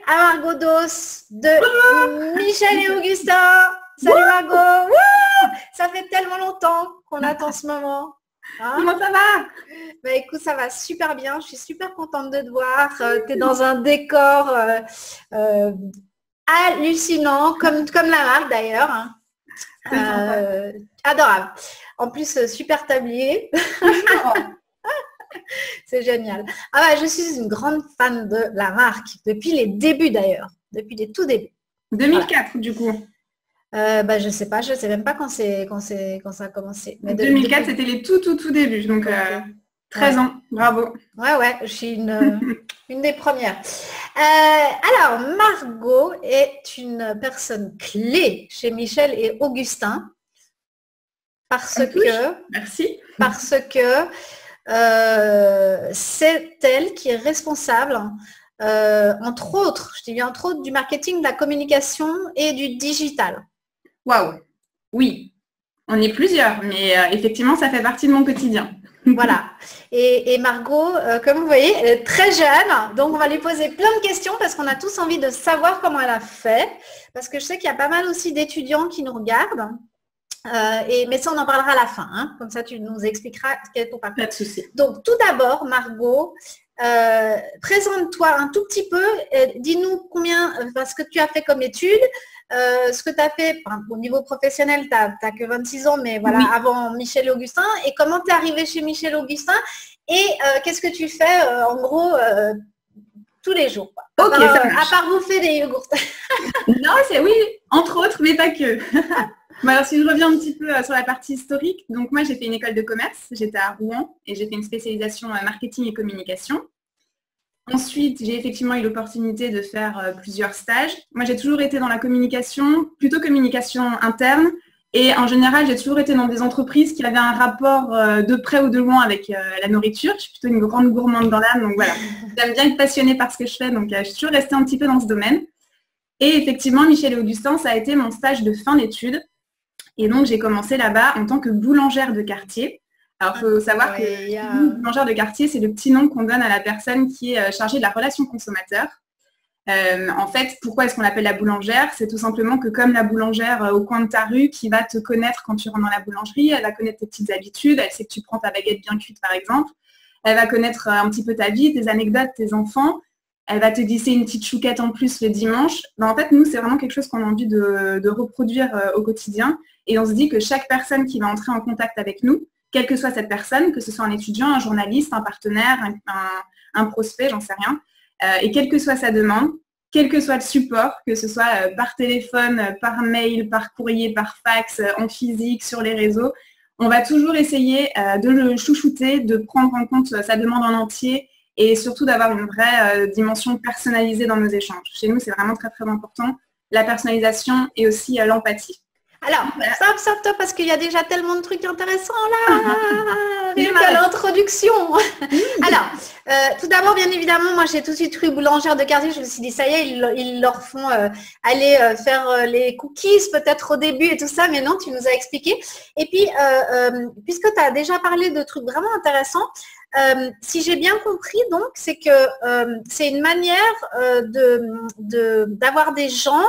à Margot Dos de Michel et Augustin. Salut Margot. Wouh, ça fait tellement longtemps qu'on attend ce moment. Hein? Comment ça va? Bah, écoute, ça va super bien. Je suis super contente de te voir. Tu es dans un décor hallucinant, comme la marque d'ailleurs. Hein. Adorable. En plus, super tablier. C'est génial. Ah bah, je suis une grande fan de la marque, depuis les débuts d'ailleurs, depuis les tout débuts. 2004 voilà. Du coup. Bah, je sais même pas quand ça a commencé. Mais 2004, c'était les tout débuts, donc okay. 13 ans, bravo. Ouais, je suis une des premières. Alors, Margot est une personne clé chez Michel et Augustin parce que... Merci. Parce que c'est elle qui est responsable, entre autres, je dis bien entre autres, du marketing, de la communication et du digital. Waouh, oui, on est plusieurs, mais effectivement, ça fait partie de mon quotidien. Voilà. Et Margot, comme vous voyez, elle est très jeune, donc on va lui poser plein de questions parce qu'on a tous envie de savoir comment elle a fait, parce que je sais qu'il y a pas mal aussi d'étudiants qui nous regardent. Mais ça, on en parlera à la fin. Hein. Comme ça, tu nous expliqueras quel est ton parcours. Pas de souci. Donc, tout d'abord, Margot, présente-toi un tout petit peu. Dis-nous ce que tu as fait comme études, ce que tu as fait au niveau professionnel, tu n'as que 26 ans, mais voilà, oui. Avant Michel et Augustin. Et comment tu es arrivé chez Michel et Augustin et qu'est-ce que tu fais, en gros, tous les jours. Quoi. À part bouffer des yogourts. Non, c'est oui, entre autres, mais pas que. Bon, alors si je reviens un petit peu sur la partie historique, donc moi j'ai fait une école de commerce, j'étais à Rouen et j'ai fait une spécialisation marketing et communication. Ensuite, j'ai effectivement eu l'opportunité de faire plusieurs stages. Moi j'ai toujours été dans la communication, plutôt communication interne, et en général j'ai toujours été dans des entreprises qui avaient un rapport de près ou de loin avec la nourriture. Je suis plutôt une grande gourmande dans l'âme, donc voilà. J'aime bien être passionnée par ce que je fais, donc je suis toujours restée un petit peu dans ce domaine. Et effectivement, Michel et Augustin, ça a été mon stage de fin d'études. Et donc, j'ai commencé là-bas en tant que boulangère de quartier. Alors, il faut savoir que boulangère de quartier, c'est le petit nom qu'on donne à la personne qui est chargée de la relation consommateur. En fait, pourquoi est-ce qu'on l'appelle la boulangère? C'est tout simplement que comme la boulangère au coin de ta rue qui va te connaître quand tu rentres dans la boulangerie, elle va connaître tes petites habitudes, elle sait que tu prends ta baguette bien cuite, par exemple. Elle va connaître un petit peu ta vie, tes anecdotes, tes enfants. Elle va te glisser une petite chouquette en plus le dimanche. Ben, en fait, nous, c'est vraiment quelque chose qu'on a envie de reproduire au quotidien. Et on se dit que chaque personne qui va entrer en contact avec nous, quelle que soit cette personne, que ce soit un étudiant, un journaliste, un partenaire, un prospect, j'en sais rien, et quelle que soit sa demande, quel que soit le support, que ce soit par téléphone, par mail, par courrier, par fax, en physique, sur les réseaux, on va toujours essayer de le chouchouter, de prendre en compte sa demande en entier et surtout d'avoir une vraie dimension personnalisée dans nos échanges. Chez nous, c'est vraiment très, très important, la personnalisation et aussi l'empathie. Alors, stop, parce qu'il y a déjà tellement de trucs intéressants là, rien qu'à l'introduction. Alors, tout d'abord, bien évidemment, moi j'ai tout de suite cru boulangère de quartier, je me suis dit, ça y est, ils leur font aller faire les cookies peut-être au début et tout ça, mais non, tu nous as expliqué. Et puis, puisque tu as déjà parlé de trucs vraiment intéressants, si j'ai bien compris, donc, c'est que c'est une manière d'avoir des gens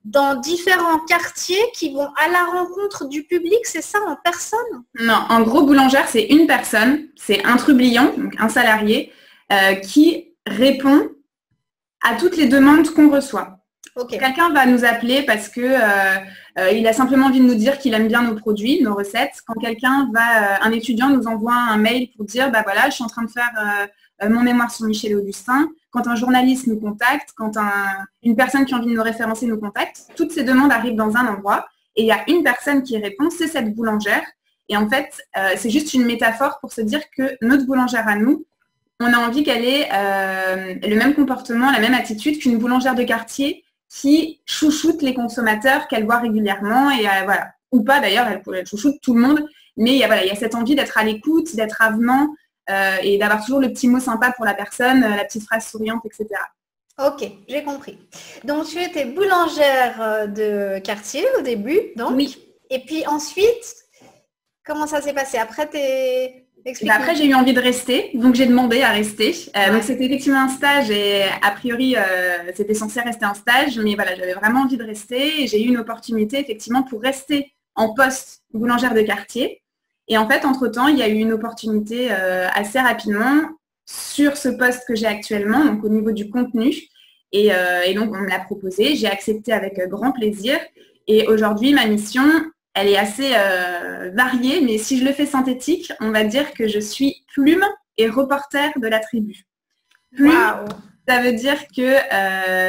dans différents quartiers qui vont à la rencontre du public, c'est ça, en personne? Non, en gros, boulangère, c'est une personne, c'est un trublion, donc un salarié, qui répond à toutes les demandes qu'on reçoit. Okay. Quelqu'un va nous appeler parce que il a simplement envie de nous dire qu'il aime bien nos produits, nos recettes. Quand un étudiant nous envoie un mail pour dire, bah voilà, je suis en train de faire mon mémoire sur Michel et Augustin. Quand un journaliste nous contacte, quand une personne qui a envie de nous référencer nous contacte, toutes ces demandes arrivent dans un endroit et il y a une personne qui répond, c'est cette boulangère. Et en fait, c'est juste une métaphore pour se dire que notre boulangère à nous, on a envie qu'elle ait le même comportement, la même attitude qu'une boulangère de quartier qui chouchoute les consommateurs qu'elle voit régulièrement et voilà, ou pas d'ailleurs, elle chouchoute tout le monde, mais il y a cette envie d'être à l'écoute, d'être avenant et d'avoir toujours le petit mot sympa pour la personne, la petite phrase souriante, etc. Ok, j'ai compris. Donc tu étais boulangère de quartier au début, donc. Oui. Et puis ensuite, comment ça s'est passé? Après, Explique-moi. Après, j'ai eu envie de rester, donc j'ai demandé à rester. Donc c'était effectivement un stage et a priori, c'était censé rester un stage, mais voilà, j'avais vraiment envie de rester et j'ai eu une opportunité effectivement pour rester en poste boulangère de quartier. Et en fait, entre-temps, il y a eu une opportunité assez rapidement sur ce poste que j'ai actuellement, donc au niveau du contenu. Et donc, on me l'a proposé, j'ai accepté avec grand plaisir. Et aujourd'hui, ma mission, elle est assez variée, mais si je le fais synthétique, on va dire que je suis plume et reporter de la tribu. Plume, Wow. ça veut dire que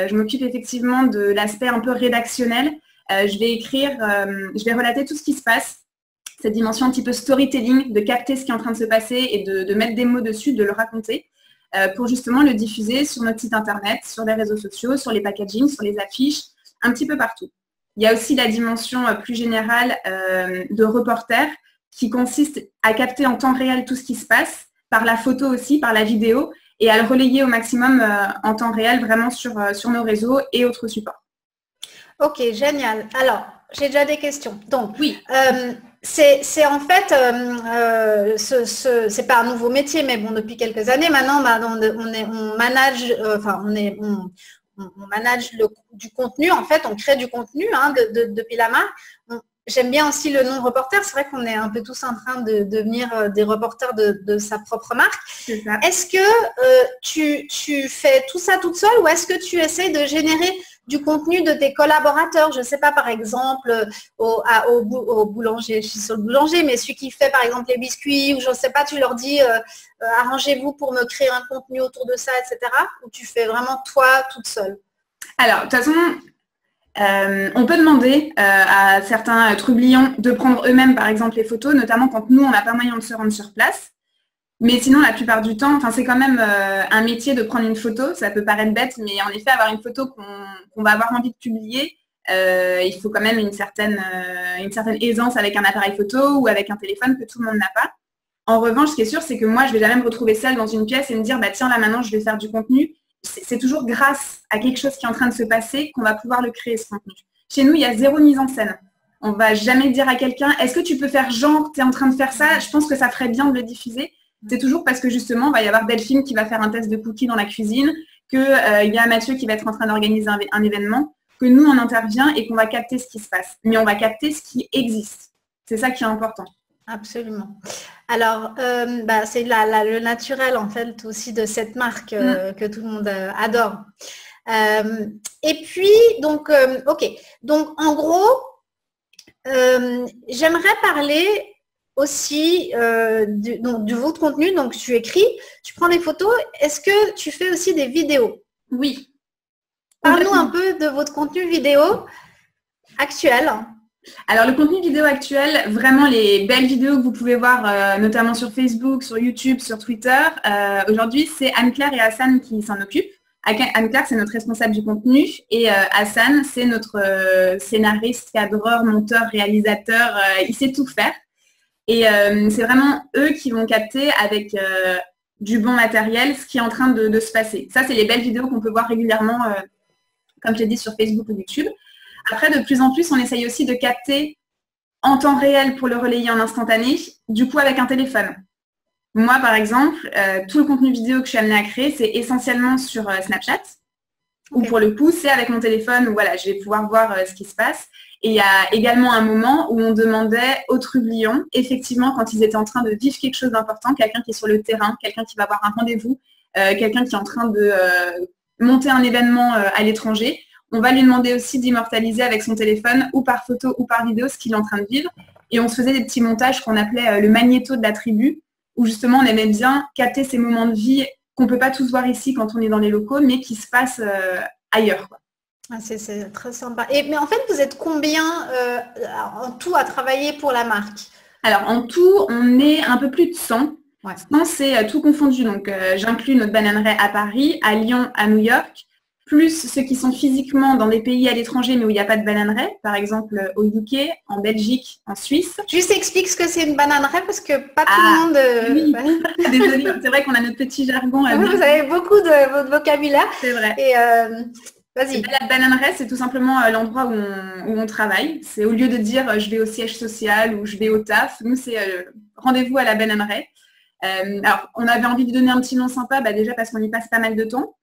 je m'occupe effectivement de l'aspect un peu rédactionnel. Je vais écrire, je vais relater tout ce qui se passe, cette dimension un petit peu storytelling, de capter ce qui est en train de se passer et de mettre des mots dessus, de le raconter, pour justement le diffuser sur notre site internet, sur les réseaux sociaux, sur les packagings, sur les affiches, un petit peu partout. Il y a aussi la dimension plus générale de reporter qui consiste à capter en temps réel tout ce qui se passe, par la photo aussi, par la vidéo, et à le relayer au maximum en temps réel, vraiment sur nos réseaux et autres supports. Ok, génial. Alors, j'ai déjà des questions. Donc, oui. C'est en fait, c'est pas un nouveau métier, mais bon, depuis quelques années maintenant, on manage, on manage du contenu. En fait, on crée du contenu depuis la marque. J'aime bien aussi le nom reporter. C'est vrai qu'on est un peu tous en train de devenir des reporters de sa propre marque. Est-ce que tu fais tout ça toute seule ou est-ce que tu essayes de générer du contenu de tes collaborateurs? Je ne sais pas, par exemple, au boulanger, je suis sur le boulanger, mais celui qui fait, par exemple, les biscuits, ou je ne sais pas, tu leur dis, arrangez-vous pour me créer un contenu autour de ça, etc. Ou tu fais vraiment toi, toute seule? Alors, de toute façon, on peut demander à certains trublions de prendre eux-mêmes, par exemple, les photos, notamment quand nous, on n'a pas moyen de se rendre sur place. Mais sinon, la plupart du temps, c'est quand même un métier de prendre une photo. Ça peut paraître bête, mais en effet, avoir une photo qu'on va avoir envie de publier, il faut quand même une certaine aisance avec un appareil photo ou avec un téléphone que tout le monde n'a pas. En revanche, ce qui est sûr, c'est que moi, je ne vais jamais me retrouver seule dans une pièce et me dire, bah tiens, là maintenant, je vais faire du contenu. C'est toujours grâce à quelque chose qui est en train de se passer qu'on va pouvoir le créer, ce contenu. Chez nous, il y a zéro mise en scène. On ne va jamais dire à quelqu'un, est-ce que tu peux faire genre, tu es en train de faire ça, je pense que ça ferait bien de le diffuser. C'est toujours parce que justement, il va y avoir Delphine qui va faire un test de cookies dans la cuisine, qu'il y a Mathieu qui va être en train d'organiser un événement, que nous, on intervient et qu'on va capter ce qui se passe. Mais on va capter ce qui existe. C'est ça qui est important. Absolument. Alors, c'est le naturel, en fait, aussi de cette marque que tout le monde adore. Et puis, donc, ok. Donc, en gros, j'aimerais parler aussi de votre contenu. Donc, tu écris, tu prends des photos. Est-ce que tu fais aussi des vidéos? Oui. Parle-nous un peu de votre contenu vidéo actuel. Alors, le contenu vidéo actuel, vraiment les belles vidéos que vous pouvez voir, notamment sur Facebook, sur YouTube, sur Twitter, aujourd'hui, c'est Anne-Claire et Hassan qui s'en occupent. Anne-Claire, c'est notre responsable du contenu et Hassan, c'est notre scénariste, cadreur, monteur, réalisateur. Il sait tout faire. Et c'est vraiment eux qui vont capter avec du bon matériel ce qui est en train de se passer. Ça, c'est les belles vidéos qu'on peut voir régulièrement, comme je l'ai dit, sur Facebook ou YouTube. Après, de plus en plus, on essaye aussi de capter en temps réel pour le relayer en instantané, du coup avec un téléphone. Moi, par exemple, tout le contenu vidéo que je suis amenée à créer, c'est essentiellement sur Snapchat, où pour le coup, c'est avec mon téléphone où voilà, je vais pouvoir voir ce qui se passe. Et il y a également un moment où on demandait aux trublions, effectivement, quand ils étaient en train de vivre quelque chose d'important, quelqu'un qui est sur le terrain, quelqu'un qui va avoir un rendez-vous, quelqu'un qui est en train de monter un événement à l'étranger, on va lui demander aussi d'immortaliser avec son téléphone ou par photo ou par vidéo ce qu'il est en train de vivre. Et on se faisait des petits montages qu'on appelait le magnéto de la tribu, où justement on aimait bien capter ces moments de vie qu'on ne peut pas tous voir ici quand on est dans les locaux, mais qui se passent ailleurs, quoi. Ah, c'est très sympa. Mais en fait, vous êtes combien en tout à travailler pour la marque? Alors, en tout, on est un peu plus de 100. Ouais. 100, c'est tout confondu. Donc, j'inclus notre bananerie à Paris, à Lyon, à New York, plus ceux qui sont physiquement dans des pays à l'étranger, mais où il n'y a pas de bananerie, par exemple au UK, en Belgique, en Suisse. Juste explique ce que c'est une bananerie, parce que pas tout le monde... Oui. Désolée, c'est vrai qu'on a notre petit jargon. Vous avez beaucoup de votre vocabulaire. C'est vrai. Et vas-y. La bananerie, c'est tout simplement l'endroit où on travaille. C'est au lieu de dire je vais au siège social ou je vais au taf, nous c'est rendez-vous à la bananerie. Alors, on avait envie de donner un petit nom sympa, déjà parce qu'on y passe pas mal de temps.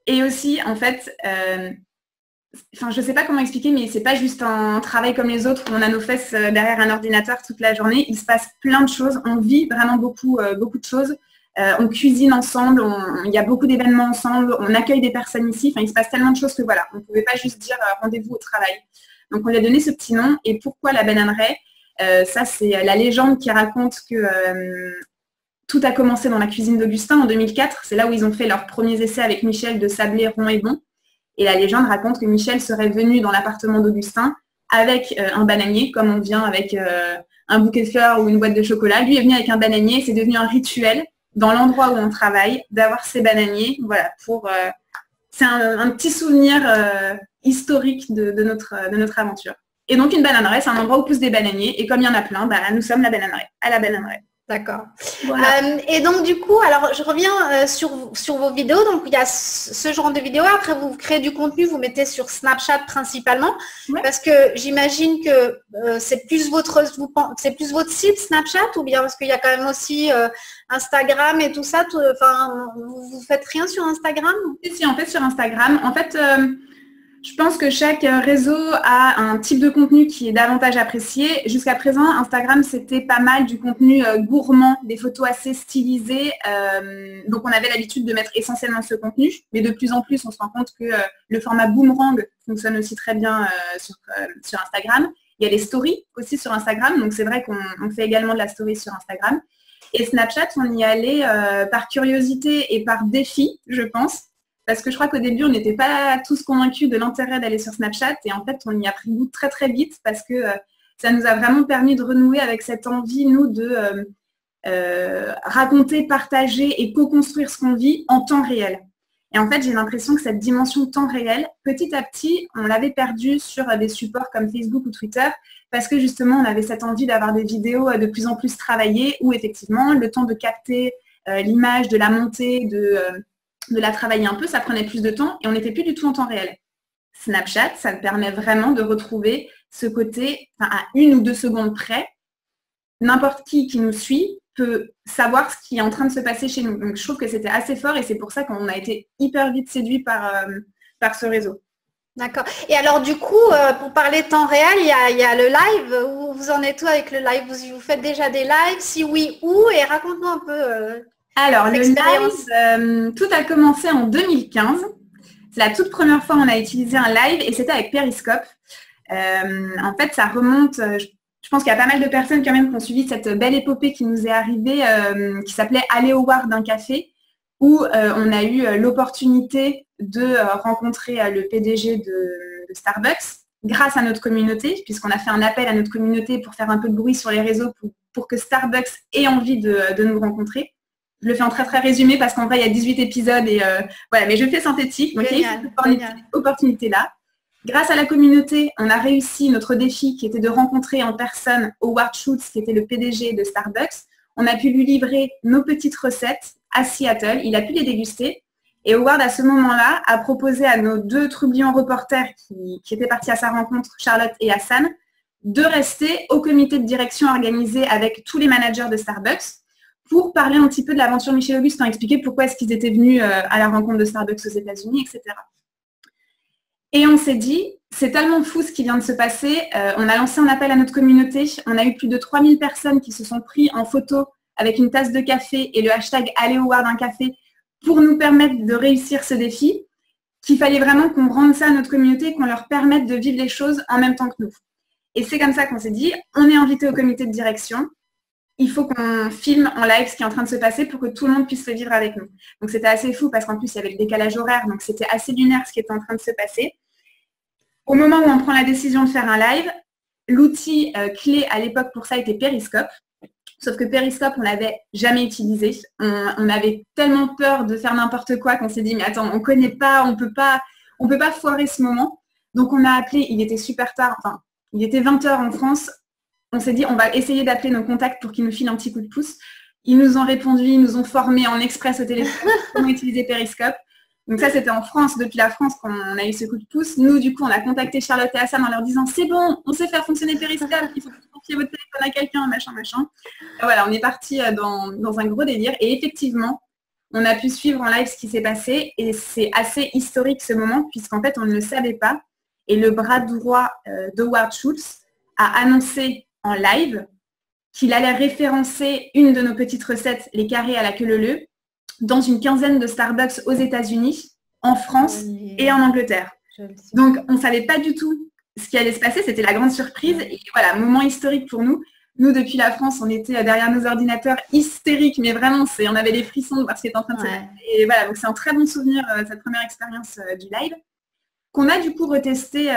Et aussi, en fait, je ne sais pas comment expliquer, mais c'est pas juste un travail comme les autres où on a nos fesses derrière un ordinateur toute la journée. Il se passe plein de choses. On vit vraiment beaucoup de choses. On cuisine ensemble. Il y a beaucoup d'événements ensemble. On accueille des personnes ici. Enfin, il se passe tellement de choses que voilà, on ne pouvait pas juste dire rendez-vous au travail. Donc, on lui a donné ce petit nom. Et pourquoi la bananeraie? Ça, c'est la légende qui raconte que tout a commencé dans la cuisine d'Augustin en 2004. C'est là où ils ont fait leurs premiers essais avec Michel de sablé rond et bon. Et la légende raconte que Michel serait venu dans l'appartement d'Augustin avec un bananier, comme on vient avec un bouquet de fleurs ou une boîte de chocolat. Lui est venu avec un bananier. C'est devenu un rituel dans l'endroit où on travaille d'avoir ces bananiers. Voilà, c'est un petit souvenir historique de notre aventure. Et donc une bananeraie, c'est un endroit où poussent des bananiers. Et comme il y en a plein, nous sommes la bananeraie. D'accord. Voilà. Et donc du coup, alors je reviens sur vos vidéos. Donc il y a ce genre de vidéos. Après, vous créez du contenu, vous mettez sur Snapchat principalement, Ouais. parce que j'imagine que c'est plus votre site Snapchat, ou bien parce qu'il y a quand même aussi Instagram et tout ça. Vous faites rien sur Instagram? Si, en fait, sur Instagram, je pense que chaque réseau a un type de contenu qui est davantage apprécié. Jusqu'à présent, Instagram, c'était pas mal du contenu gourmand, des photos assez stylisées. Donc, on avait l'habitude de mettre essentiellement ce contenu. Mais de plus en plus, on se rend compte que le format boomerang fonctionne aussi très bien sur Instagram. Il y a les stories aussi sur Instagram. Donc, c'est vrai qu'on fait également de la story sur Instagram. Et Snapchat, on y allait par curiosité et par défi, je pense. Parce que je crois qu'au début, on n'était pas tous convaincus de l'intérêt d'aller sur Snapchat. Et en fait, on y a pris goût très, très vite parce que ça nous a vraiment permis de renouer avec cette envie, nous, de raconter, partager et co-construire ce qu'on vit en temps réel. Et en fait, j'ai l'impression que cette dimension temps réel, petit à petit, on l'avait perdue sur des supports comme Facebook ou Twitter parce que justement, on avait cette envie d'avoir des vidéos de plus en plus travaillées où effectivement, le temps de capter l'image, de la monter, de la travailler un peu, ça prenait plus de temps et on n'était plus du tout en temps réel. Snapchat, ça me permet vraiment de retrouver ce côté, à 1 ou 2 secondes près, n'importe qui nous suit peut savoir ce qui est en train de se passer chez nous. Donc je trouve que c'était assez fort et c'est pour ça qu'on a été hyper vite séduit par ce réseau. D'accord. Et alors du coup, pour parler de temps réel, il y a le live. Où vous en êtes où avec le live? Vous faites déjà des lives? Si oui, où? Et raconte-nous un peu Alors, le l'expérience. live, tout a commencé en 2015. C'est la toute première fois qu'on a utilisé un live et c'était avec Periscope. En fait, ça remonte, je pense qu'il y a pas mal de personnes quand même qui ont suivi cette belle épopée qui nous est arrivée, qui s'appelait Aller au bar d'un café, où on a eu l'opportunité de rencontrer le PDG de Starbucks grâce à notre communauté, puisqu'on a fait un appel à notre communauté pour faire un peu de bruit sur les réseaux pour que Starbucks ait envie de nous rencontrer. Je le fais en très très résumé parce qu'en vrai, il y a 18 épisodes et voilà, mais je fais synthétique. Donc, il y a eu cette opportunité-là. Grâce à la communauté, on a réussi notre défi qui était de rencontrer en personne Howard Schultz, qui était le PDG de Starbucks. On a pu lui livrer nos petites recettes à Seattle. Il a pu les déguster. Et Howard, à ce moment-là, a proposé à nos 2 trublions reporters qui étaient partis à sa rencontre, Charlotte et Hassan, de rester au comité de direction organisé avec tous les managers de Starbucks pour parler un petit peu de l'aventure Michel Augustin, expliquer pourquoi est-ce qu'ils étaient venus à la rencontre de Starbucks aux États-Unis, etc. Et on s'est dit, c'est tellement fou ce qui vient de se passer. On a lancé un appel à notre communauté. On a eu plus de 3000 personnes qui se sont pris en photo avec une tasse de café et le hashtag Aller au bar d'un café pour nous permettre de réussir ce défi, qu'il fallait vraiment qu'on rende ça à notre communauté, qu'on leur permette de vivre les choses en même temps que nous. Et c'est comme ça qu'on s'est dit, on est invité au comité de direction. Il faut qu'on filme en live ce qui est en train de se passer pour que tout le monde puisse le vivre avec nous. Donc c'était assez fou parce qu'en plus il y avait le décalage horaire, donc c'était assez lunaire ce qui était en train de se passer. Au moment où on prend la décision de faire un live, l'outil clé à l'époque pour ça était Periscope. Sauf que Periscope, on l'avait jamais utilisé. On avait tellement peur de faire n'importe quoi qu'on s'est dit, mais attends, on ne connaît pas, on peut pas foirer ce moment. Donc on a appelé, il était super tard, enfin, il était 20h en France. On s'est dit, on va essayer d'appeler nos contacts pour qu'ils nous filent un petit coup de pouce. Ils nous ont répondu, ils nous ont formés en express au téléphone comment utiliser Periscope. Donc ça, c'était en France, depuis la France qu'on a eu ce coup de pouce. Nous, du coup, on a contacté Charlotte et Hassan en leur disant, c'est bon, on sait faire fonctionner Periscope, il faut que tu confiez votre téléphone à quelqu'un, machin, machin. Voilà, on est parti dans un gros délire. Et effectivement, on a pu suivre en live ce qui s'est passé. Et c'est assez historique ce moment, puisqu'en fait, on ne le savait pas. Et le bras droit d'Howard Schultz a annoncé en live qu'il allait référencer une de nos petites recettes, les carrés à la queue leu-leu, dans une quinzaine de Starbucks aux États-Unis, en France et en Angleterre. Donc, on ne savait pas du tout ce qui allait se passer. C'était la grande surprise. Et voilà, moment historique pour nous. Nous, depuis la France, on était derrière nos ordinateurs hystériques, mais vraiment, on avait des frissons de voir ce qui était en train de se passer. Et voilà, donc c'est un très bon souvenir, cette première expérience du live, qu'on a du coup retesté,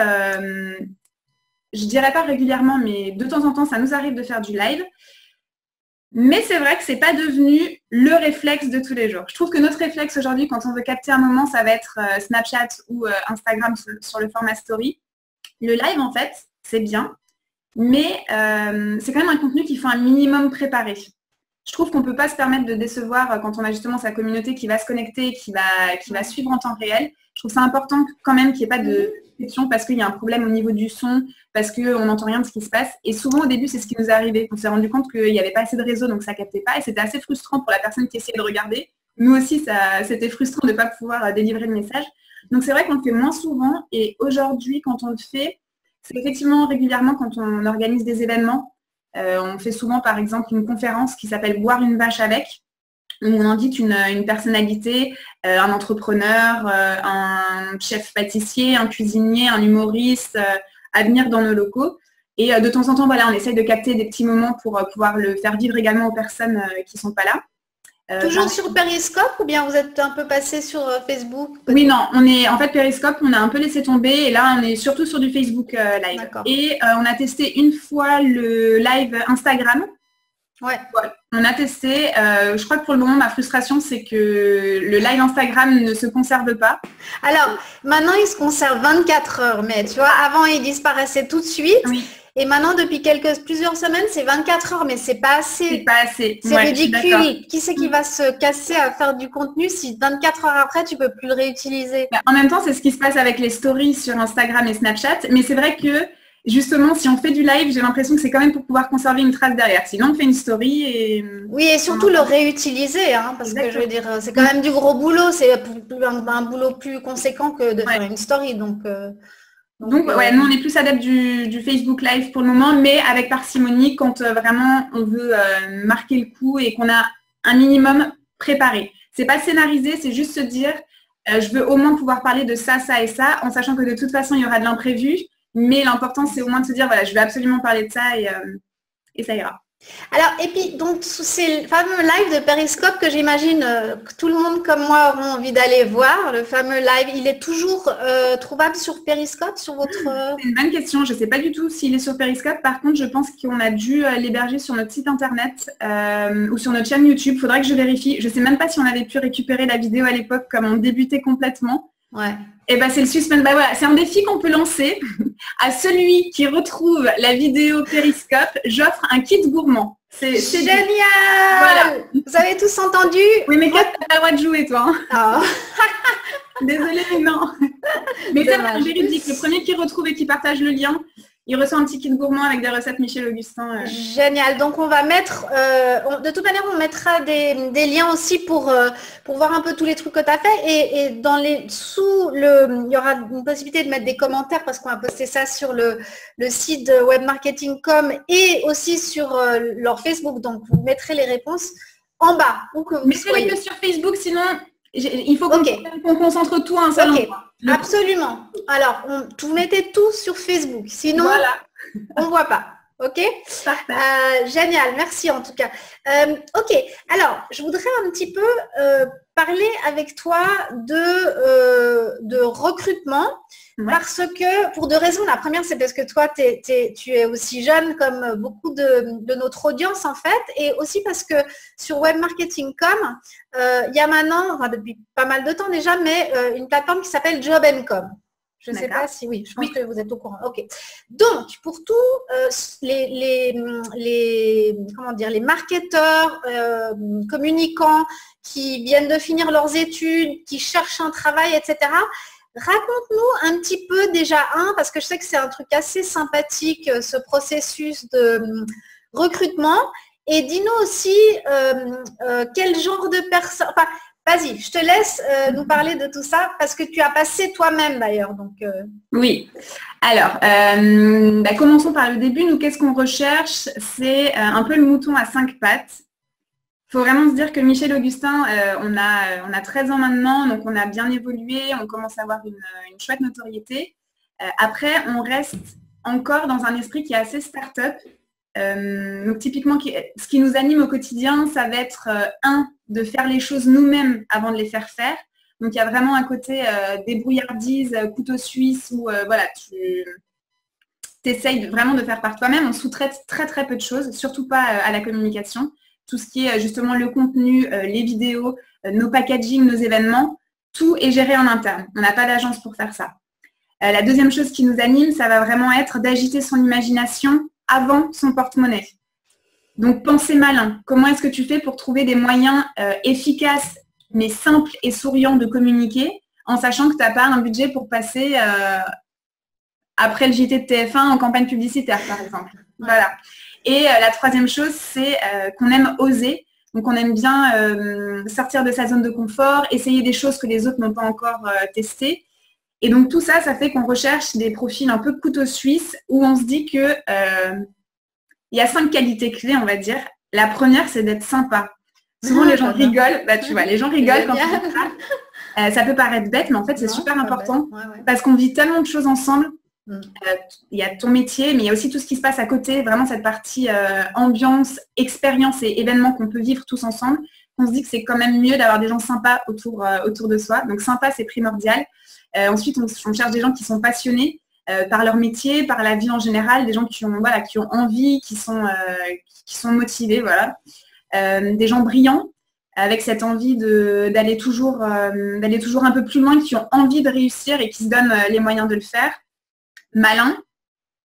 je dirais pas régulièrement, mais de temps en temps, ça nous arrive de faire du live. Mais c'est vrai que c'est pas devenu le réflexe de tous les jours. Je trouve que notre réflexe aujourd'hui, quand on veut capter un moment, ça va être Snapchat ou Instagram sur le format story. Le live, en fait, c'est bien, mais c'est quand même un contenu qu'il faut un minimum préparer. Je trouve qu'on ne peut pas se permettre de décevoir quand on a justement sa communauté qui va se connecter, qui va suivre en temps réel. Je trouve ça important quand même qu'il n'y ait pas de question parce qu'il y a un problème au niveau du son, parce qu'on n'entend rien de ce qui se passe. Et souvent, au début, c'est ce qui nous est arrivé. On s'est rendu compte qu'il n'y avait pas assez de réseau, donc ça ne captait pas. Et c'était assez frustrant pour la personne qui essayait de regarder. Nous aussi, c'était frustrant de ne pas pouvoir délivrer le message. Donc, c'est vrai qu'on le fait moins souvent. Et aujourd'hui, quand on le fait, c'est effectivement régulièrement quand on organise des événements. On fait souvent, par exemple, une conférence qui s'appelle « Boire une vache avec », où on invite une personnalité, un entrepreneur, un chef pâtissier, un cuisinier, un humoriste à venir dans nos locaux. Et de temps en temps, voilà, on essaye de capter des petits moments pour pouvoir le faire vivre également aux personnes qui ne sont pas là. Toujours sur Periscope ou bien vous êtes un peu passé sur Facebook? Oui, non, en fait, Periscope, on a un peu laissé tomber et là, on est surtout sur du Facebook Live. Et on a testé une fois le live Instagram. Ouais. Voilà. On a testé. Je crois que pour le moment, ma frustration, c'est que le live Instagram ne se conserve pas. Alors, maintenant, il se conserve 24 heures, mais tu vois, avant, il disparaissait tout de suite. Oui. Et maintenant, depuis plusieurs semaines, c'est 24 heures, mais c'est pas assez. C'est pas assez. C'est ridicule. Qui c'est qui va se casser à faire du contenu si 24 heures après, tu peux plus le réutiliser? En même temps, c'est ce qui se passe avec les stories sur Instagram et Snapchat. Mais c'est vrai que, justement, si on fait du live, j'ai l'impression que c'est quand même pour pouvoir conserver une trace derrière. Sinon, on fait une story et... Oui, et surtout le réutiliser, hein, parce que je veux dire, c'est quand même du gros boulot. C'est un boulot plus conséquent que de faire une story. Donc, ouais, nous, on est plus adeptes du Facebook Live pour le moment, mais avec parcimonie quand vraiment on veut marquer le coup et qu'on a un minimum préparé. C'est pas scénarisé, c'est juste se dire, je veux au moins pouvoir parler de ça, ça et ça, en sachant que de toute façon, il y aura de l'imprévu, mais l'important, c'est au moins de se dire, voilà, je vais absolument parler de ça et ça ira. Alors, et puis, donc, c'est le fameux live de Periscope que j'imagine que tout le monde comme moi auront envie d'aller voir. Le fameux live, il est toujours trouvable sur Periscope, sur votre... C'est une bonne question. Je ne sais pas du tout s'il est sur Periscope. Par contre, je pense qu'on a dû l'héberger sur notre site internet ou sur notre chaîne YouTube. Il faudrait que je vérifie. Je ne sais même pas si on avait pu récupérer la vidéo à l'époque comme on débutait complètement. Ouais. Et ben c'est le suspense. Bah voilà, c'est un défi qu'on peut lancer à celui qui retrouve la vidéo Periscope. J'offre un kit gourmand. C'est génial. Voilà. Vous avez tous entendu? Oui, mais Kat, t'as pas le droit de jouer, toi. Oh. Désolée, mais non. Mais c'est véridique. Le premier qui retrouve et qui partage le lien, il reçoit un petit kit gourmand avec des recettes Michel Augustin. Génial. Donc, on va mettre... de toute manière, on mettra des liens aussi pour voir un peu tous les trucs que tu as fait. Et il y aura une possibilité de mettre des commentaires parce qu'on va poster ça sur le site de webmarketing.com et aussi sur leur Facebook. Donc, vous mettrez les réponses en bas. Mettez-les que sur Facebook, sinon... Il faut qu'on concentre tout à un seul endroit. Absolument. Alors, vous mettez tout sur Facebook. Sinon, voilà. On ne voit pas. OK? Génial. Merci en tout cas. OK. Alors, je voudrais un petit peu parler avec toi de recrutement. Parce que, pour deux raisons. La première, c'est parce que toi, tu es aussi jeune comme beaucoup de notre audience, en fait. Et aussi parce que sur webmarketing.com, il y a maintenant, enfin, depuis pas mal de temps déjà, mais une plateforme qui s'appelle Job & Com. Je ne sais pas si oui, je pense que vous êtes au courant. OK. Donc, pour tous les marketeurs, communicants qui viennent de finir leurs études, qui cherchent un travail, etc., Raconte-nous un petit peu déjà, parce que je sais que c'est un truc assez sympathique, ce processus de recrutement. Et dis-nous aussi quel genre de personne... Enfin, vas-y, je te laisse nous parler de tout ça parce que tu as passé toi-même d'ailleurs. Oui. Alors, commençons par le début. Nous, qu'est-ce qu'on recherche? C'est un peu le mouton à 5 pattes. Il faut vraiment se dire que Michel Augustin, on a 13 ans maintenant, donc on a bien évolué, on commence à avoir une chouette notoriété. Après, on reste encore dans un esprit qui est assez start-up. Donc typiquement, ce qui nous anime au quotidien, ça va être de faire les choses nous-mêmes avant de les faire faire. Donc il y a vraiment un côté débrouillardise, couteau suisse, où voilà, tu essayes vraiment de faire par toi-même. On sous-traite très très peu de choses, surtout pas à la communication. Tout ce qui est justement le contenu, les vidéos, nos packaging, nos événements, tout est géré en interne. On n'a pas d'agence pour faire ça. La deuxième chose qui nous anime, ça va vraiment être d'agiter son imagination avant son porte-monnaie. Donc, pensez malin. Comment est-ce que tu fais pour trouver des moyens efficaces, mais simples et souriants de communiquer, en sachant que tu n'as pas un budget pour passer après le JT de TF1 en campagne publicitaire, par exemple. Voilà. Et la troisième chose, c'est qu'on aime oser. Donc, on aime bien sortir de sa zone de confort, essayer des choses que les autres n'ont pas encore testées. Et donc, tout ça, ça fait qu'on recherche des profils un peu couteau suisse où on se dit que il y a 5 qualités clés, on va dire. La première, c'est d'être sympa. Souvent, les gens rigolent. Bah, tu vois, les gens rigolent quand on dit ça. Ça peut paraître bête, mais en fait, c'est super important parce qu'on vit tellement de choses ensemble. Il y a ton métier, mais il y a aussi tout ce qui se passe à côté, vraiment cette partie ambiance, expérience et événements qu'on peut vivre tous ensemble. On se dit que c'est quand même mieux d'avoir des gens sympas autour de soi. Donc sympa, c'est primordial. Ensuite, on cherche des gens qui sont passionnés par leur métier, par la vie en général, des gens qui ont envie, qui sont motivés, voilà. Des gens brillants, avec cette envie d'aller toujours un peu plus loin, qui ont envie de réussir et qui se donnent les moyens de le faire. Malin,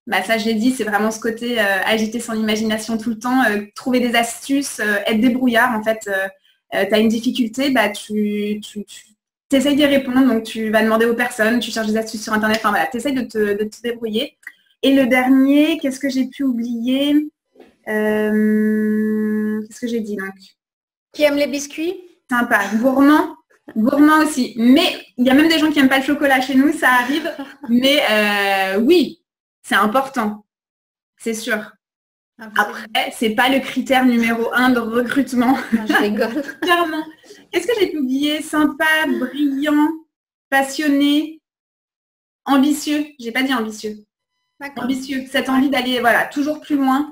bah ça je l'ai dit, c'est vraiment ce côté agiter son imagination tout le temps, trouver des astuces, être débrouillard en fait. Tu as une difficulté, bah tu essayes d'y répondre, donc tu vas demander aux personnes, tu cherches des astuces sur internet, enfin voilà, tu essayes de te débrouiller. Et le dernier, qu'est-ce que j'ai pu oublier? Qu'est-ce que j'ai dit donc? Qui aime les biscuits? Sympa, gourmand. Gourmand aussi. Mais il y a même des gens qui n'aiment pas le chocolat chez nous, ça arrive. Mais oui, c'est important. C'est sûr. Après, c'est pas le critère numéro 1 de recrutement. Je rigole. Clairement. Qu'est-ce que j'ai pu oublier? Sympa, brillant, passionné, ambitieux. J'ai pas dit ambitieux. Ambitieux. Cette envie d'aller toujours plus loin.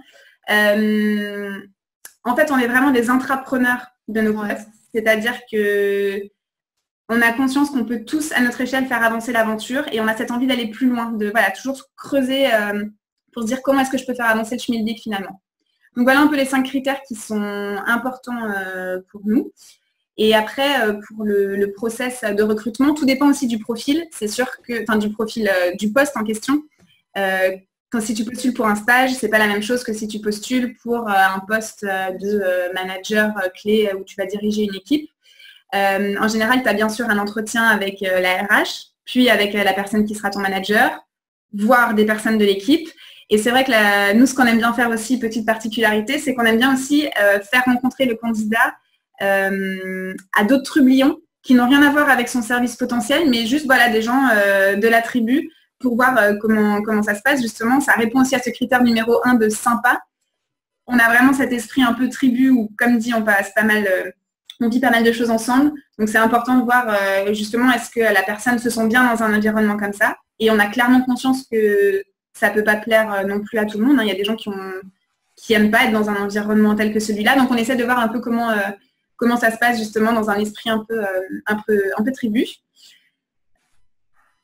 En fait, on est vraiment des intrapreneurs de nos postes. C'est-à-dire que on a conscience qu'on peut tous, à notre échelle, faire avancer l'aventure et on a cette envie d'aller plus loin, de toujours creuser pour se dire comment est-ce que je peux faire avancer le schmilblick finalement. Donc voilà un peu les 5 critères qui sont importants pour nous. Et après, pour le process de recrutement, tout dépend aussi du profil. C'est sûr que, du profil du poste en question. Si tu postules pour un stage, c'est pas la même chose que si tu postules pour un poste de manager clé où tu vas diriger une équipe. En général, tu as bien sûr un entretien avec la RH, puis avec la personne qui sera ton manager, voire des personnes de l'équipe. Et c'est vrai que nous, ce qu'on aime bien faire aussi, petite particularité, c'est qu'on aime bien aussi faire rencontrer le candidat à d'autres trublions qui n'ont rien à voir avec son service potentiel, mais juste des gens de la tribu pour voir comment ça se passe. Justement, ça répond aussi à ce critère numéro 1 de sympa. On a vraiment cet esprit un peu tribu où, comme dit, on vit pas mal de choses ensemble. Donc, c'est important de voir justement est-ce que la personne se sent bien dans un environnement comme ça. Et on a clairement conscience que ça ne peut pas plaire non plus à tout le monde. Il y a des gens qui n'aiment pas être dans un environnement tel que celui-là. Donc, on essaie de voir un peu comment ça se passe justement dans un esprit un peu tribu.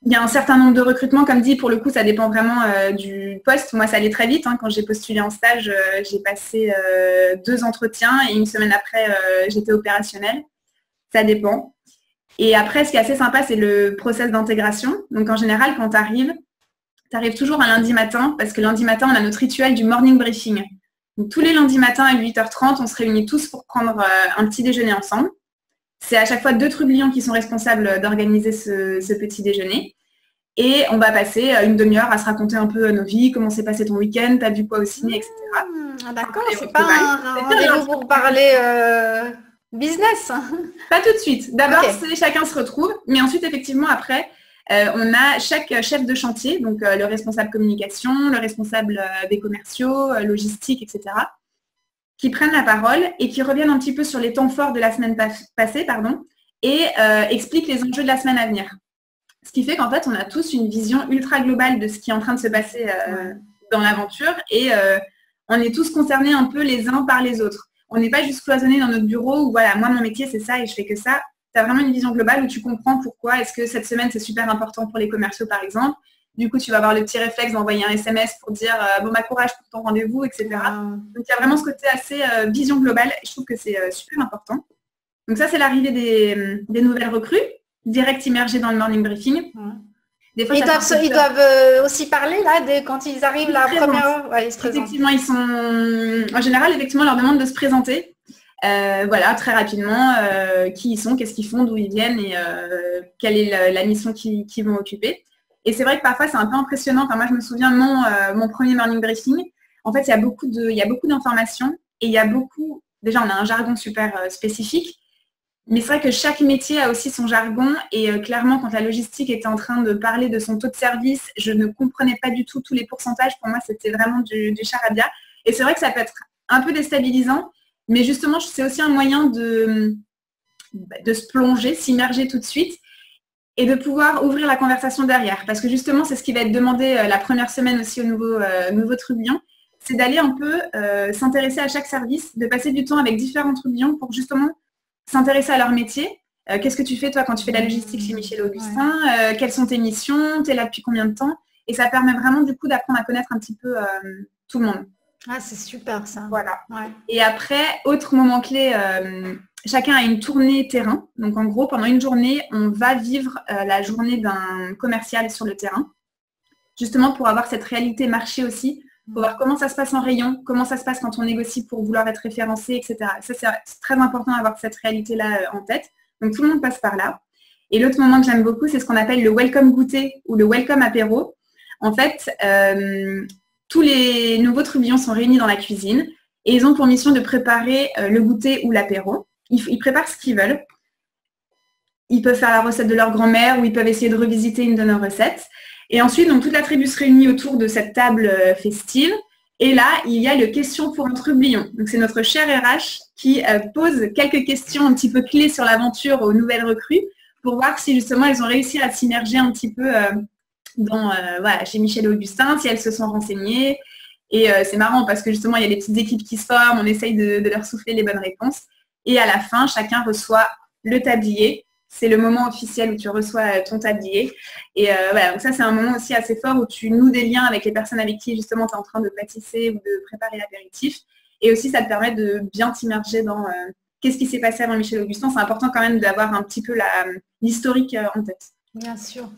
Il y a un certain nombre de recrutements, comme dit, pour le coup, ça dépend vraiment du poste. Moi, ça allait très vite. Quand j'ai postulé en stage, j'ai passé 2 entretiens et une semaine après, j'étais opérationnelle. Ça dépend. Et après, ce qui est assez sympa, c'est le process d'intégration. Donc, en général, quand tu arrives toujours un lundi matin, parce que lundi matin, on a notre rituel du morning briefing. Donc, tous les lundis matins à 8h30, on se réunit tous pour prendre un petit déjeuner ensemble. C'est à chaque fois 2 trublions qui sont responsables d'organiser ce petit déjeuner. Et on va passer une demi-heure à se raconter un peu nos vies, comment s'est passé ton week-end, t'as vu quoi au ciné, etc. D'accord, c'est pas un rendez-vous pour parler business. Pas tout de suite. D'abord, chacun se retrouve, mais ensuite, effectivement, après, on a chaque chef de chantier, donc le responsable communication, le responsable des commerciaux, logistique, etc., qui prennent la parole et qui reviennent un petit peu sur les temps forts de la semaine passée, et expliquent les enjeux de la semaine à venir. Ce qui fait qu'en fait, on a tous une vision ultra globale de ce qui est en train de se passer dans l'aventure et on est tous concernés un peu les uns par les autres. On n'est pas juste cloisonnés dans notre bureau où voilà, moi mon métier c'est ça et je fais que ça. Tu as vraiment une vision globale où tu comprends pourquoi est-ce que cette semaine c'est super important pour les commerciaux par exemple. Du coup, tu vas avoir le petit réflexe d'envoyer un SMS pour dire bon bah courage pour ton rendez-vous, etc. Donc il y a vraiment ce côté assez vision globale et je trouve que c'est super important. Donc ça c'est l'arrivée des nouvelles recrues, direct immergées dans le morning briefing. Des fois, ils doivent aussi parler là quand ils arrivent la première heure. Ouais, ils se présentent. Effectivement, ils sont en général, effectivement, on leur demande de se présenter. Voilà, très rapidement, qui ils sont, qu'est-ce qu'ils font, d'où ils viennent et quelle est la mission qu'ils vont occuper. Et c'est vrai que parfois, c'est un peu impressionnant. Enfin, moi, je me souviens de mon premier morning briefing. En fait, il y a beaucoup d'informations et il y a beaucoup. Déjà, on a un jargon super spécifique. Mais c'est vrai que chaque métier a aussi son jargon et clairement, quand la logistique était en train de parler de son taux de service, je ne comprenais pas du tout tous les pourcentages. Pour moi, c'était vraiment du charabia. Et c'est vrai que ça peut être un peu déstabilisant, mais justement, c'est aussi un moyen de se plonger, s'immerger tout de suite et de pouvoir ouvrir la conversation derrière. Parce que justement, c'est ce qui va être demandé la première semaine aussi au nouveau trublion, c'est d'aller un peu s'intéresser à chaque service, de passer du temps avec différents trublions pour justement s'intéresser à leur métier. Qu'est-ce que tu fais, toi, quand tu fais la logistique chez Michel Augustin? Quelles sont tes missions? Tu es là depuis combien de temps? Et ça permet vraiment, du coup, d'apprendre à connaître un petit peu tout le monde. Ah, c'est super, ça. Voilà. Ouais. Et après, autre moment clé, chacun a une tournée terrain. Donc, en gros, pendant une journée, on va vivre la journée d'un commercial sur le terrain, justement pour avoir cette réalité marché aussi, pour voir comment ça se passe en rayon, comment ça se passe quand on négocie pour vouloir être référencé, etc. Ça, c'est très important d'avoir cette réalité-là en tête. Donc, tout le monde passe par là. Et l'autre moment que j'aime beaucoup, c'est ce qu'on appelle le welcome goûter ou le welcome apéro. En fait, tous les nouveaux trublions sont réunis dans la cuisine et ils ont pour mission de préparer le goûter ou l'apéro. Ils préparent ce qu'ils veulent. Ils peuvent faire la recette de leur grand-mère ou ils peuvent essayer de revisiter une de nos recettes. Et ensuite, donc, toute la tribu se réunit autour de cette table festive. Et là, il y a le question pour un trublion. Donc, c'est notre cher RH qui pose quelques questions un petit peu clés sur l'aventure aux nouvelles recrues pour voir si justement elles ont réussi à s'immerger un petit peu chez Michel Augustin, si elles se sont renseignées. Et c'est marrant parce que justement, il y a des petites équipes qui se forment, on essaye de leur souffler les bonnes réponses. Et à la fin, chacun reçoit le tablier. C'est le moment officiel où tu reçois ton tablier. Et voilà, donc ça, c'est un moment aussi assez fort où tu noues des liens avec les personnes avec qui, justement, tu es en train de pâtisser ou de préparer l'apéritif. Et aussi, ça te permet de bien t'immerger dans qu'est-ce qui s'est passé avant Michel Augustin. C'est important quand même d'avoir un petit peu l'historique en tête. Bien sûr.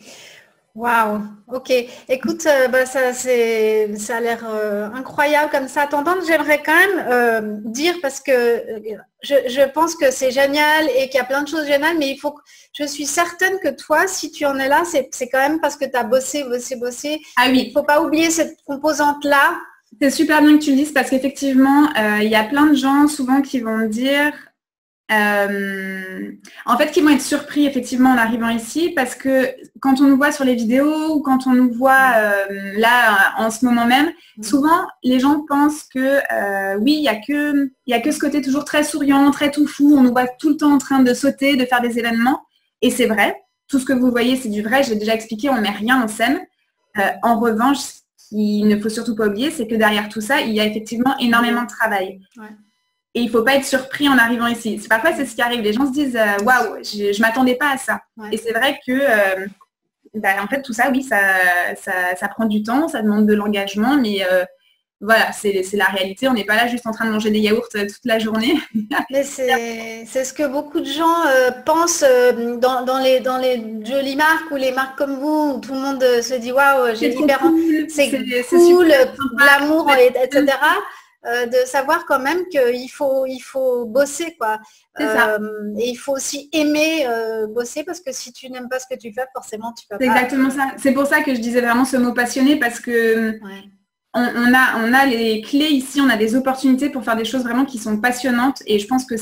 Waouh, ok. Écoute, ça a l'air incroyable comme ça. T'entendre, j'aimerais quand même dire parce que je pense que c'est génial et qu'il y a plein de choses géniales, mais je suis certaine que toi, si tu en es là, c'est quand même parce que tu as bossé. Ah oui. Il ne faut pas oublier cette composante-là. C'est super bien que tu le dises parce qu'effectivement, il y a plein de gens souvent qui vont dire en fait, qui vont être surpris effectivement en arrivant ici parce que quand on nous voit sur les vidéos ou quand on nous voit là en ce moment même, souvent les gens pensent que oui, il y a que ce côté toujours très souriant, très tout fou, on nous voit tout le temps en train de sauter, de faire des événements et c'est vrai, tout ce que vous voyez c'est du vrai, je l'ai déjà expliqué, on ne met rien en scène. En revanche, ce qu'il ne faut surtout pas oublier, c'est que derrière tout ça, il y a effectivement énormément de travail. Ouais. Et il ne faut pas être surpris en arrivant ici. Parfois, c'est ce qui arrive. Les gens se disent « Waouh, je ne m'attendais pas à ça ouais. ». Et c'est vrai que, en fait, tout ça, oui, ça prend du temps, ça demande de l'engagement, mais voilà, c'est la réalité. On n'est pas là juste en train de manger des yaourts toute la journée. Mais c'est ce que beaucoup de gens pensent dans les jolies marques ou les marques comme vous, où tout le monde se dit « Waouh, j'ai hyper... c'est cool, l'amour, etc. » de savoir quand même qu'il faut bosser, quoi. C'est ça. Et il faut aussi aimer bosser, parce que si tu n'aimes pas ce que tu fais, forcément, tu vas pas... C'est exactement ça. C'est pour ça que je disais vraiment ce mot passionné, parce que on a les clés ici, on a des opportunités pour faire des choses vraiment qui sont passionnantes. Et je pense que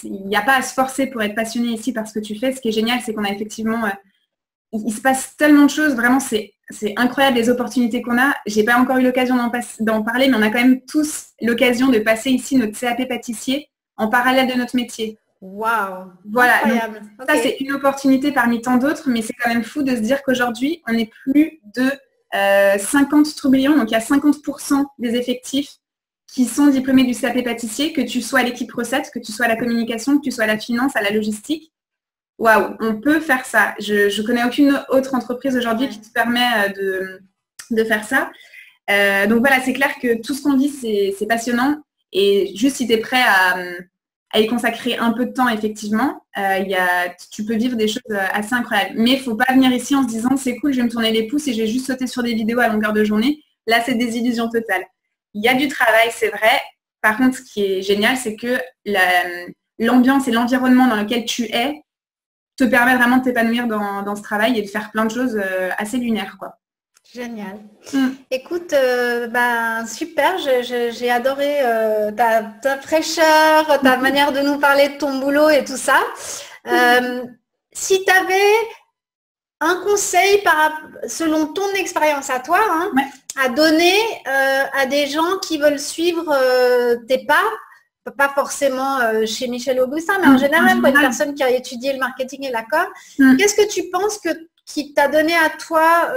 il n'y a pas à se forcer pour être passionné ici par ce que tu fais. Ce qui est génial, c'est qu'on a effectivement... il se passe tellement de choses, vraiment, c'est incroyable les opportunités qu'on a. J'ai pas encore eu l'occasion d'en parler, mais on a quand même tous l'occasion de passer ici notre CAP pâtissier en parallèle de notre métier. Waouh! Voilà, donc, ça c'est une opportunité parmi tant d'autres, mais c'est quand même fou de se dire qu'aujourd'hui, on est plus de 50 trublions, donc il y a 50% des effectifs qui sont diplômés du CAP pâtissier, que tu sois à l'équipe recette, que tu sois à la communication, que tu sois à la finance, à la logistique. Waouh, on peut faire ça. Je connais aucune autre entreprise aujourd'hui qui te permet de faire ça. Donc voilà, c'est clair que tout ce qu'on dit, c'est passionnant. Et juste si tu es prêt à y consacrer un peu de temps, effectivement, tu peux vivre des choses assez incroyables. Mais il ne faut pas venir ici en se disant c'est cool, je vais me tourner les pouces et je vais juste sauter sur des vidéos à longueur de journée. Là, c'est des illusions totales. Il y a du travail, c'est vrai. Par contre, ce qui est génial, c'est que l'ambiance et l'environnement dans lequel tu es te permet vraiment de t'épanouir dans ce travail et de faire plein de choses assez lunaires, quoi. Génial. Écoute, super, j'ai adoré ta fraîcheur, ta manière de nous parler de ton boulot et tout ça. Si tu avais un conseil selon ton expérience à toi, à donner à des gens qui veulent suivre tes pas forcément chez Michel Augustin, mais en général, pour une personne qui a étudié le marketing et la com, qu'est-ce que tu penses qui t'a donné à toi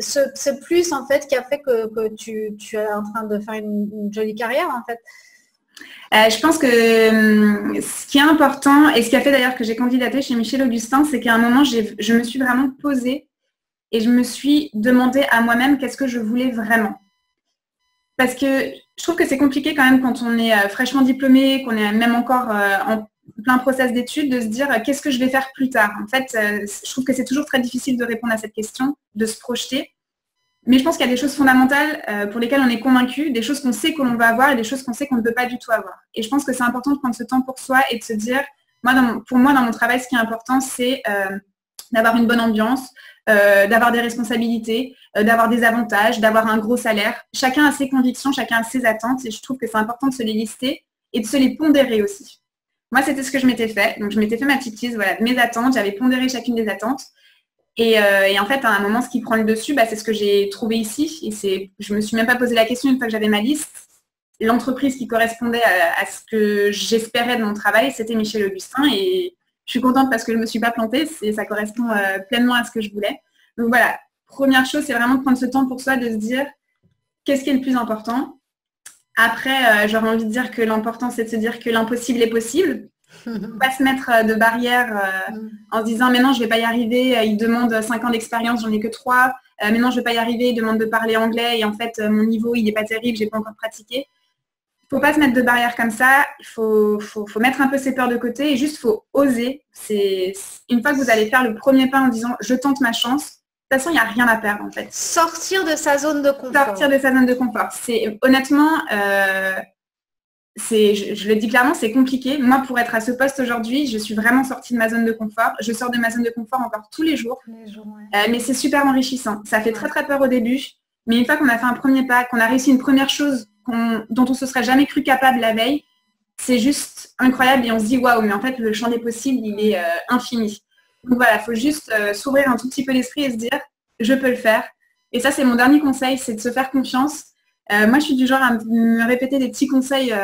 ce plus, en fait, qui a fait que tu es en train de faire une jolie carrière, en fait? Je pense que ce qui est important, et ce qui a fait d'ailleurs que j'ai candidaté chez Michel Augustin, c'est qu'à un moment, je me suis vraiment posée et je me suis demandé à moi-même qu'est-ce que je voulais vraiment. Parce que je trouve que c'est compliqué quand même quand on est fraîchement diplômé, qu'on est même encore en plein process d'études, de se dire qu'est-ce que je vais faire plus tard. En fait, je trouve que c'est toujours très difficile de répondre à cette question, de se projeter. Mais je pense qu'il y a des choses fondamentales pour lesquelles on est convaincu, des choses qu'on sait que l'on va avoir et des choses qu'on sait qu'on ne peut pas du tout avoir. Et je pense que c'est important de prendre ce temps pour soi et de se dire, pour moi, dans mon travail, ce qui est important, c'est d'avoir une bonne ambiance, d'avoir des responsabilités, d'avoir des avantages, d'avoir un gros salaire. Chacun a ses convictions, chacun a ses attentes et je trouve que c'est important de se les lister et de se les pondérer aussi. Moi, c'était ce que je m'étais fait. Donc, je m'étais fait ma petite liste, voilà, de mes attentes. J'avais pondéré chacune des attentes. Et en fait, à un moment, ce qui prend le dessus, c'est ce que j'ai trouvé ici. Et je ne me suis même pas posé la question une fois que j'avais ma liste. L'entreprise qui correspondait à ce que j'espérais de mon travail, c'était Michel Augustin. Et je suis contente parce que je ne me suis pas plantée. Ça correspond pleinement à ce que je voulais. Donc voilà, première chose, c'est vraiment de prendre ce temps pour soi, de se dire qu'est-ce qui est le plus important. Après, j'aurais envie de dire que l'important, c'est de se dire que l'impossible est possible. Pas se mettre de barrières en se disant mais non, je ne vais pas y arriver, il demande 5 ans d'expérience, j'en ai que 3. Mais non, je ne vais pas y arriver, il demande de parler anglais et en fait, mon niveau, il n'est pas terrible, je n'ai pas encore pratiqué. Il ne faut pas se mettre de barrières comme ça, il faut mettre un peu ses peurs de côté et juste il faut oser. Une fois que vous allez faire le premier pas en disant je tente ma chance, de toute façon, il n'y a rien à perdre en fait. Sortir de sa zone de confort. Sortir de sa zone de confort. Honnêtement, je le dis clairement, c'est compliqué. Moi, pour être à ce poste aujourd'hui, je suis vraiment sortie de ma zone de confort. Je sors de ma zone de confort encore tous les jours. Mais c'est super enrichissant. Ça fait très très peur au début. Mais une fois qu'on a fait un premier pas, qu'on a réussi une première chose dont on ne se serait jamais cru capable la veille, c'est juste incroyable et on se dit waouh, mais en fait le champ des possibles il est infini. Donc voilà, il faut juste s'ouvrir un tout petit peu l'esprit et se dire je peux le faire. Et ça c'est mon dernier conseil, c'est de se faire confiance. Moi je suis du genre à me répéter des petits conseils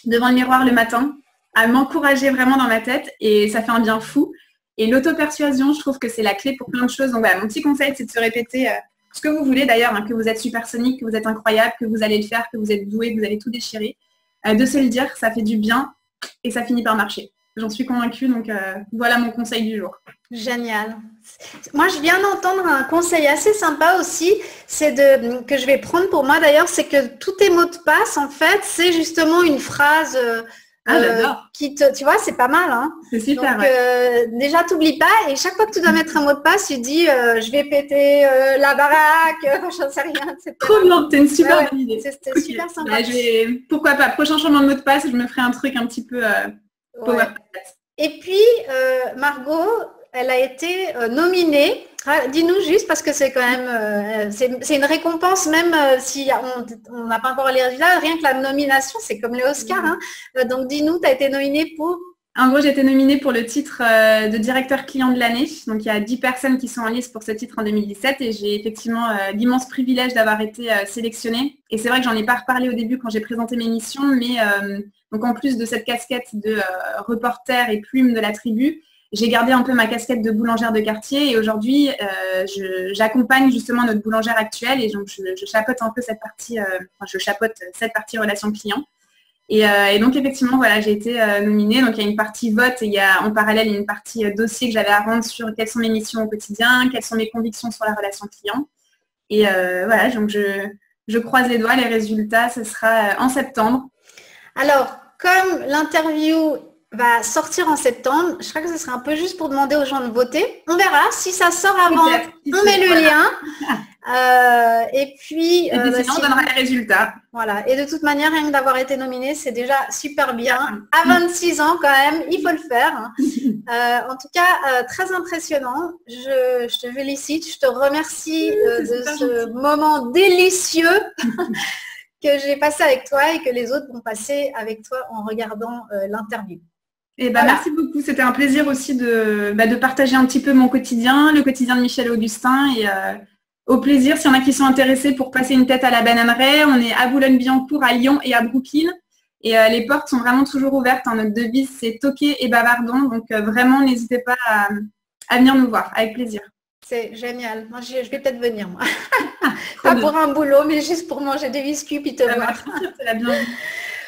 devant le miroir le matin, à m'encourager vraiment dans ma tête et ça fait un bien fou. Et l'auto-persuasion, je trouve que c'est la clé pour plein de choses. Donc voilà, mon petit conseil c'est de se répéter ce que vous voulez d'ailleurs, que vous êtes supersonique, que vous êtes incroyable, que vous allez le faire, que vous êtes doué, que vous allez tout déchirer. De se le dire, ça fait du bien et ça finit par marcher. J'en suis convaincue, donc voilà mon conseil du jour. Génial. Moi, je viens d'entendre un conseil assez sympa aussi, que je vais prendre pour moi d'ailleurs, c'est que tous tes mots de passe, en fait, c'est justement une phrase Ah, j'adore. Tu vois, c'est pas mal. Hein. C'est super. Donc, déjà, t'oublies pas. Et chaque fois que tu dois mettre un mot de passe, tu dis je vais péter la baraque, j'en sais rien, etc. Trop bien, c'est une super bonne idée. C'était super sympa. Pourquoi pas, prochain changement de mot de passe, je me ferai un truc un petit peu power. Et puis, Margot, elle a été nominée. Dis-nous juste, parce que c'est quand même, c'est une récompense, même si on n'a pas encore les résultats, rien que la nomination, c'est comme les Oscars. Hein. Donc, dis-nous, tu as été nominée pour... En gros, j'ai été nominée pour le titre de directeur client de l'année. Donc, il y a 10 personnes qui sont en lice pour ce titre en 2017 et j'ai effectivement l'immense privilège d'avoir été sélectionnée. Et c'est vrai que j'en ai pas reparlé au début quand j'ai présenté mes missions, mais donc en plus de cette casquette de reporter et plume de la tribu, j'ai gardé un peu ma casquette de boulangère de quartier et aujourd'hui, j'accompagne justement notre boulangère actuelle et donc je chapeaute un peu cette partie, relation client. Et donc effectivement, voilà, j'ai été nominée. Donc il y a une partie vote et il y a en parallèle une partie dossier que j'avais à rendre sur quelles sont mes missions au quotidien, quelles sont mes convictions sur la relation client. Et voilà, donc je croise les doigts, les résultats, ce sera en septembre. Alors, comme l'interview va sortir en septembre, je crois que ce serait un peu juste pour demander aux gens de voter. On verra. Si ça sort avant, on met le lien. Et puis, sinon, on donnera les résultats. Voilà. Et de toute manière, rien que d'avoir été nominé, c'est déjà super bien. À 26 ans, quand même, il faut le faire. En tout cas, très impressionnant. Je te félicite. Je te remercie de ce moment délicieux que j'ai passé avec toi et que les autres vont passer avec toi en regardant l'interview. Et voilà. Merci beaucoup. C'était un plaisir aussi de partager un petit peu mon quotidien, le quotidien de Michèle Augustin et au plaisir, s'il y en a qui sont intéressés pour passer une tête à la bananeraie, on est à Boulogne-Billancourt, à Lyon et à Brooklyn. Et les portes sont vraiment toujours ouvertes. Hein. Notre devise, c'est toquer et bavardons. Donc vraiment, n'hésitez pas à venir nous voir, avec plaisir. C'est génial. Moi, je vais peut-être venir, moi. Pas pour un boulot, mais juste pour manger des biscuits puis te voir. C'est la bienvenue.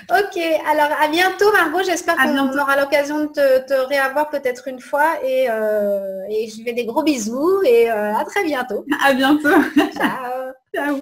Ok, alors à bientôt Margot, j'espère qu'on aura l'occasion de te réavoir peut-être une fois et je fais des gros bisous et à très bientôt. À bientôt. Ciao. Ciao.